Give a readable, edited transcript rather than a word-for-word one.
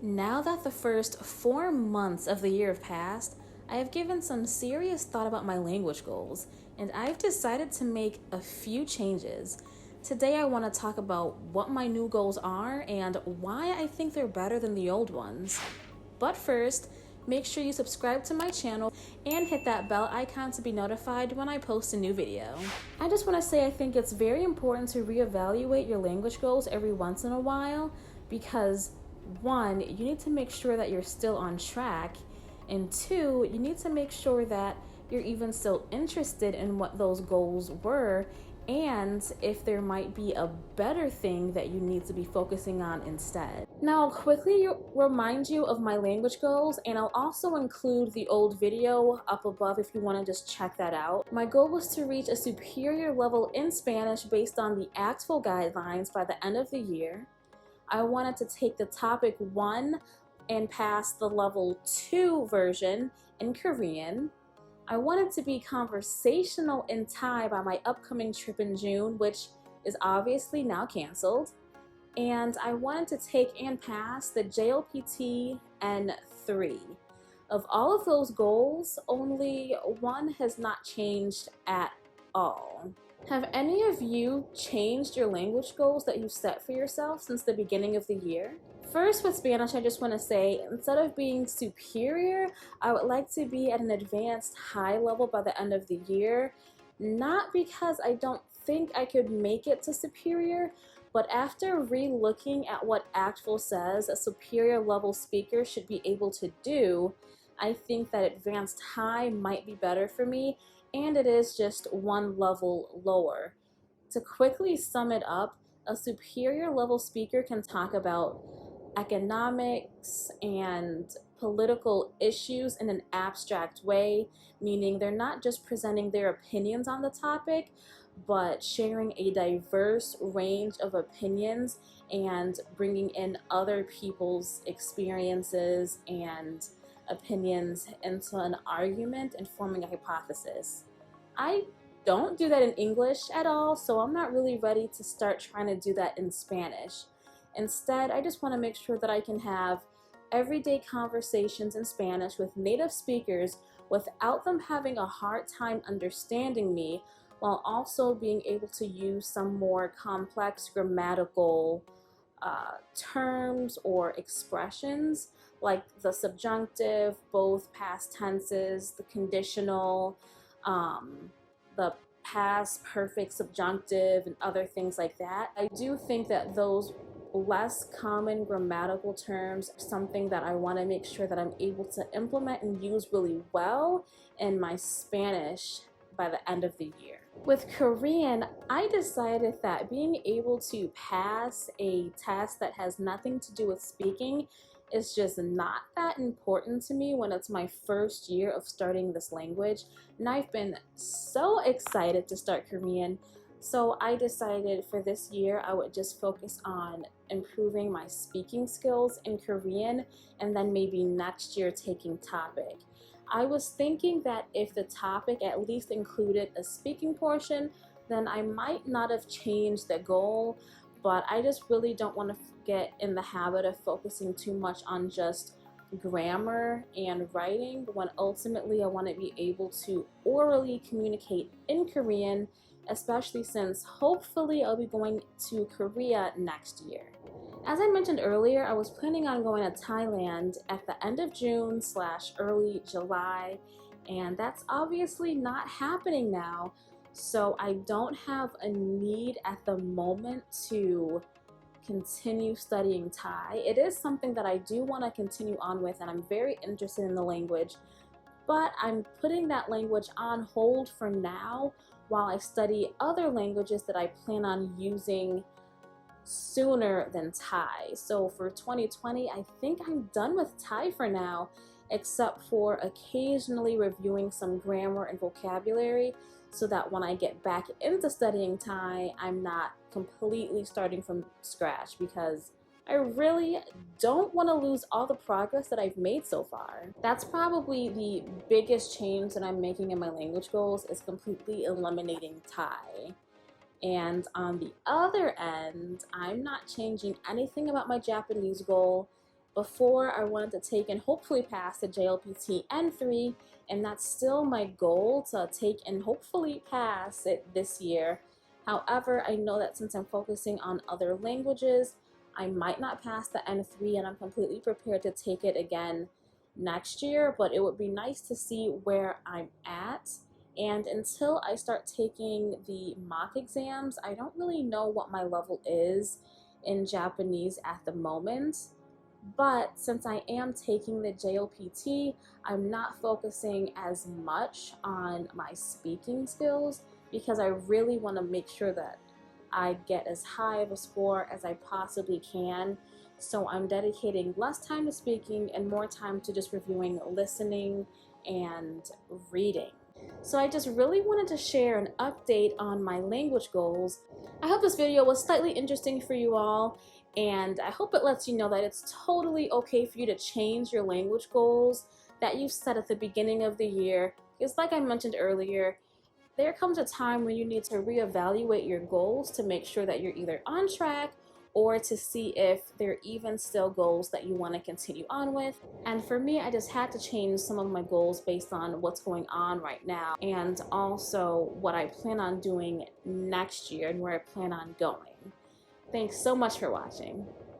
Now that the first 4 months of the year have passed, I have given some serious thought about my language goals, and I've decided to make a few changes. Today, I want to talk about what my new goals are and why I think they're better than the old ones. But first, make sure you subscribe to my channel and hit that bell icon to be notified when I post a new video. I just want to say I think it's very important to reevaluate your language goals every once in a while because one, you need to make sure that you're still on track, and two, you need to make sure that you're even still interested in what those goals were and if there might be a better thing that you need to be focusing on instead. Now, I'll quickly remind you of my language goals, and I'll also include the old video up above if you want to just check that out. My goal was to reach a superior level in Spanish based on the ACTFL guidelines by the end of the year. I wanted to take the topic 1 and pass the level 2 version in Korean. I wanted to be conversational in Thai by my upcoming trip in June, which is obviously now canceled. And I wanted to take and pass the JLPT N3. Of all of those goals, only one has not changed at all. Have any of you changed your language goals that you've set for yourself since the beginning of the year? First, with Spanish, I just want to say, instead of being superior, I would like to be at an advanced high level by the end of the year. Not because I don't think I could make it to superior, but after re-looking at what ACTFL says a superior level speaker should be able to do, I think that advanced high might be better for me, and it is just one level lower. To quickly sum it up, a superior level speaker can talk about economics and political issues in an abstract way, meaning they're not just presenting their opinions on the topic, but sharing a diverse range of opinions and bringing in other people's experiences and opinions into an argument and forming a hypothesis. I don't do that in English at all, so I'm not really ready to start trying to do that in Spanish. Instead, I just want to make sure that I can have everyday conversations in Spanish with native speakers without them having a hard time understanding me, while also being able to use some more complex grammatical terms or expressions like the subjunctive, both past tenses, the conditional, the past perfect subjunctive, and other things like that. I do think that those less common grammatical terms are something that I want to make sure that I'm able to implement and use really well in my Spanish by the end of the year. With Korean, I decided that being able to pass a test that has nothing to do with speaking is just not that important to me when it's my first year of starting this language, and I've been so excited to start Korean. So I decided for this year I would just focus on improving my speaking skills in Korean, and then maybe next year taking topic. I was thinking that if the topic at least included a speaking portion, then I might not have changed the goal, but I just really don't want to get in the habit of focusing too much on just grammar and writing when ultimately I want to be able to orally communicate in Korean, especially since hopefully I'll be going to Korea next year. As I mentioned earlier, I was planning on going to Thailand at the end of June / early July, and that's obviously not happening now. So I don't have a need at the moment to continue studying Thai. It is something that I do want to continue on with, and I'm very interested in the language, but I'm putting that language on hold for now while I study other languages that I plan on using sooner than Thai. So for 2020, I think I'm done with Thai for now, except for occasionally reviewing some grammar and vocabulary so that when I get back into studying Thai, I'm not completely starting from scratch, because I really don't want to lose all the progress that I've made so far. That's probably the biggest change that I'm making in my language goals, is completely eliminating Thai. And on the other end, I'm not changing anything about my Japanese goal, Before, I wanted to take and hopefully pass the JLPT N3, and that's still my goal, to take and hopefully pass it this year. However, I know that since I'm focusing on other languages, I might not pass the N3, and I'm completely prepared to take it again next year, but it would be nice to see where I'm at. And until I start taking the mock exams, I don't really know what my level is in Japanese at the moment. But since I am taking the JLPT, I'm not focusing as much on my speaking skills because I really want to make sure that I get as high of a score as I possibly can. So I'm dedicating less time to speaking and more time to just reviewing, listening, and reading. So I just really wanted to share an update on my language goals. I hope this video was slightly interesting for you all, and I hope it lets you know that it's totally okay for you to change your language goals that you set at the beginning of the year. Because like I mentioned earlier, there comes a time when you need to reevaluate your goals to make sure that you're either on track or to see if there are even still goals that you want to continue on with. And for me, I just had to change some of my goals based on what's going on right now and also what I plan on doing next year and where I plan on going. Thanks so much for watching.